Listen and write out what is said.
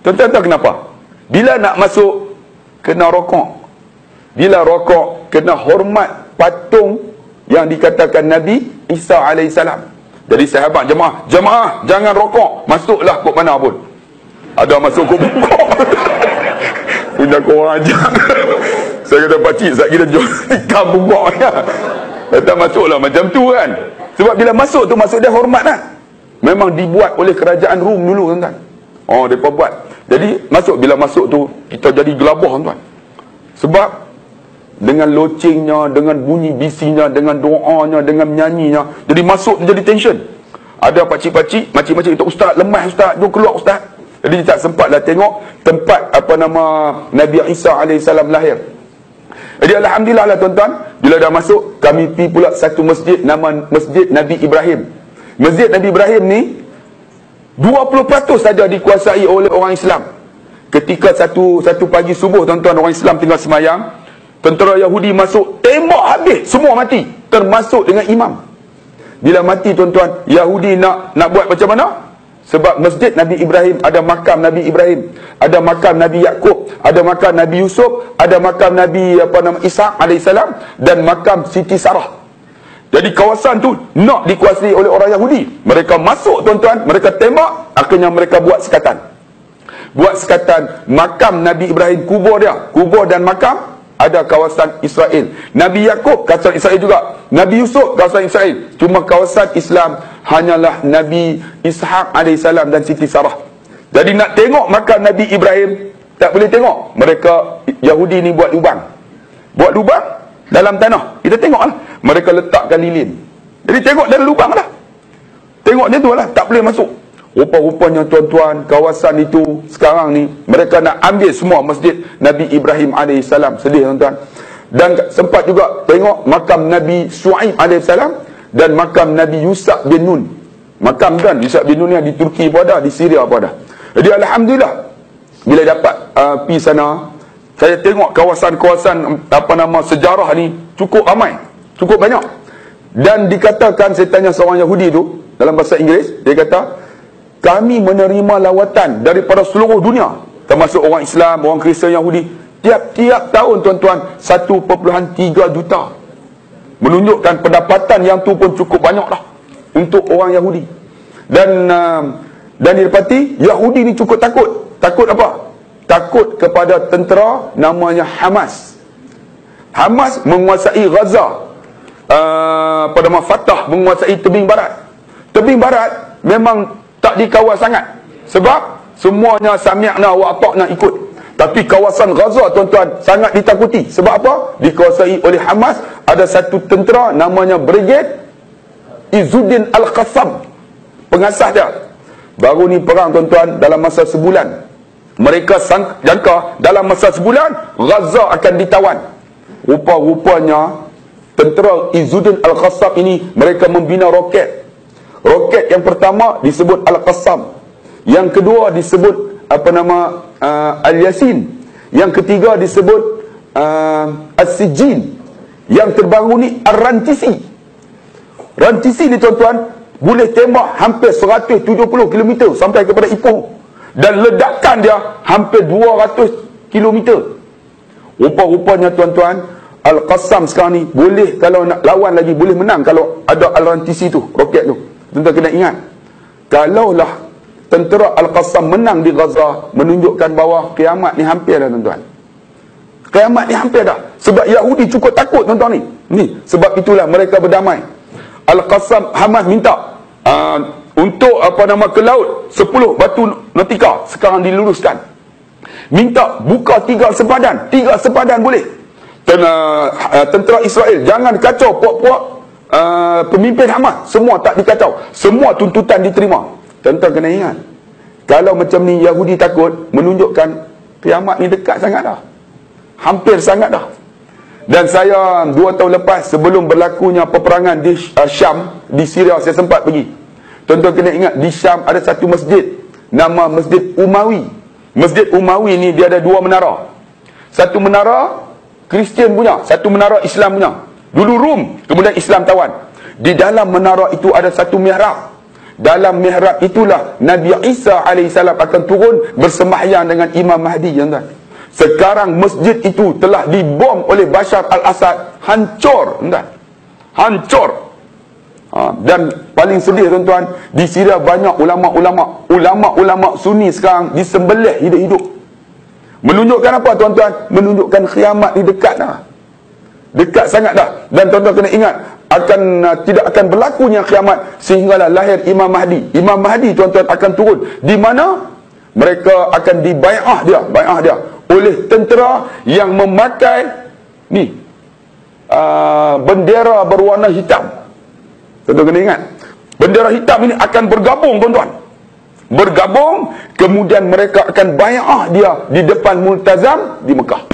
Tuan-tuan tahu kenapa? Bila nak masuk, kena rokok. Bila rokok, kena hormat patung yang dikatakan Nabi Isa alaihissalam. Jadi sahabat jemaah jangan rokok, masuklah kok mana pun. Ada masuk kok bungkok. Punya korang ajar. Saya kata pakcik, saya kira jual ikan bungkok ya. Kata masuklah macam tu kan. Sebab bila masuk tu, masuk dia hormat lah. Memang dibuat oleh kerajaan Rom dulu tuan-tuan. Oh, mereka buat. Jadi masuk, bila masuk tu kita jadi gelabah tuan-tuan. Sebab dengan locengnya, dengan bunyi bisinya, dengan doanya, dengan menyanyinya, jadi masuk jadi tension. Ada pakcik-pakcik, makcik-makcik kata, ustaz lemah ustaz, jom keluar ustaz. Jadi dia tak sempat lah tengok tempat Nabi Isa alaihissalam lahir. Jadi alhamdulillah lah tuan-tuan, bila dah masuk, kami pergi pula satu masjid, nama Masjid Nabi Ibrahim. Masjid Nabi Ibrahim ni 20% saja dikuasai oleh orang Islam. Ketika satu pagi subuh tuan-tuan, orang Islam tinggal semayang, tentera Yahudi masuk, tembak habis, semua mati, termasuk dengan imam. Bila mati tuan-tuan, Yahudi nak buat macam mana? Sebab masjid Nabi Ibrahim, ada makam Nabi Ibrahim, ada makam Nabi Yakub, ada makam Nabi Yusuf, ada makam Nabi Ishaq alaihissalam, dan makam Siti Sarah. Jadi kawasan tu nak dikuasai oleh orang Yahudi. Mereka masuk tuan-tuan, mereka tembak, akhirnya mereka buat sekatan. Buat sekatan makam Nabi Ibrahim, kubur dia, kubur dan makam, ada kawasan Israel. Nabi Yakub kawasan Israel juga. Nabi Yusuf kawasan Israel. Cuma kawasan Islam hanyalah Nabi Ishaq alaihissalam dan Siti Sarah. Jadi nak tengok makam Nabi Ibrahim, tak boleh tengok. Mereka Yahudi ni buat lubang. Buat lubang dalam tanah. Kita tengoklah. Mereka letakkan lilin. Jadi tengok dari lubang lah. Tengok dia tu lah. Tak boleh masuk. Rupa-rupanya tuan-tuan, kawasan itu sekarang ni mereka nak ambil semua masjid Nabi Ibrahim alaihissalam. Sedih tuan-tuan. Dan sempat juga tengok makam Nabi Shu'aib alaihissalam dan makam Nabi Yusuf bin Nun. Makam kan Yusuf bin Nun yang di Turki pun ada, di Syria pun ada. Jadi alhamdulillah bila dapat pergi sana, saya tengok kawasan-kawasan sejarah ni cukup ramai, cukup banyak. Dan dikatakan, saya tanya seorang Yahudi tu dalam bahasa Inggeris, dia kata, kami menerima lawatan daripada seluruh dunia, termasuk orang Islam, orang Kristian, Yahudi. Tiap-tiap tahun tuan-tuan 1.3 juta. Menunjukkan pendapatan yang tu pun cukup banyak lah untuk orang Yahudi. Dan didapati Yahudi ni cukup takut. Takut apa? Takut kepada tentera namanya Hamas. Hamas menguasai Gaza. Fatah menguasai tebing barat. Tebing barat memang tak dikawal sangat. Sebab semuanya sami'na wa ata'na ikut. Tapi kawasan Gaza tuan-tuan sangat ditakuti. Sebab apa? Dikuasai oleh Hamas. Ada satu tentera namanya Brigade Izzuddin Al-Qassam, pengasas dia. Baru ni perang tuan-tuan dalam masa sebulan. Mereka jangka dalam masa sebulan Gaza akan ditawan. Rupa-rupanya tentera Izzuddin Al-Qassam ini mereka membina roket. Roket yang pertama disebut Al-Qassam, yang kedua disebut Al-Yasin, yang ketiga disebut As-Sijin, yang terbaru ni Ar-Rantisi. Rantisi ni tuan-tuan boleh tembak hampir 170 km sampai kepada Ipoh, dan ledakan dia hampir 200 km. Rupa-rupanya tuan-tuan Al-Qassam sekarang ni boleh, kalau nak lawan lagi, boleh menang kalau ada Al-Rantisi tu, roket tu. Tuan-tuan kena ingat, kalaulah tentera Al-Qassam menang di Gaza, menunjukkan bahawa kiamat ni hampir dah tuan-tuan. Kiamat ni hampir dah. Sebab Yahudi cukup takut tuan-tuan ni. Sebab itulah mereka berdamai. Al-Qassam, Hamas minta untuk ke laut 10 batu nautika sekarang diluruskan. Minta buka 3 sepadan. 3 sepadan boleh. Dan tentera Israel jangan kacau puak-puak pemimpin Hamas. Semua tak dikacau. Semua tuntutan diterima. Tuan-tuan kena ingat, kalau macam ni Yahudi takut, menunjukkan kiamat ni dekat sangat dah. Hampir sangat dah. Dan saya 2 tahun lepas, sebelum berlakunya peperangan di Syam, di Syria, saya sempat pergi. Tuan-tuan kena ingat, di Syam ada satu masjid, nama Masjid Umawi. Masjid Umawi ni dia ada 2 menara. Satu menara Kristian punya, satu menara Islam punya. Dulu Rom, kemudian Islam tawan. Di dalam menara itu ada satu mihrab. dalam mihrab itulah Nabi Isa alaihissalam akan turun bersembahyang dengan Imam Mahdi, tuan-tuan. Sekarang masjid itu telah dibom oleh Bashar al-Assad, hancur, tuan-tuan. Hancur. Dan paling sedih, tuan-tuan, di Syria banyak ulama-ulama Sunni sekarang disembelih hidup-hidup. Menunjukkan apa, tuan-tuan? Menunjukkan kiamat ni dekat dah. Dekat sangat dah. Dan tuan-tuan kena ingat, tidak akan berlakunya kiamat sehinggalah lahir Imam Mahdi. Imam Mahdi, tuan-tuan, akan turun di mana mereka akan dibai'ah dia oleh tentera yang memakai bendera berwarna hitam. Tuan-tuan kena ingat, bendera hitam ini akan bergabung, tuan-tuan. Bergabung, kemudian mereka akan bai'ah dia di depan Multazam di Mekah.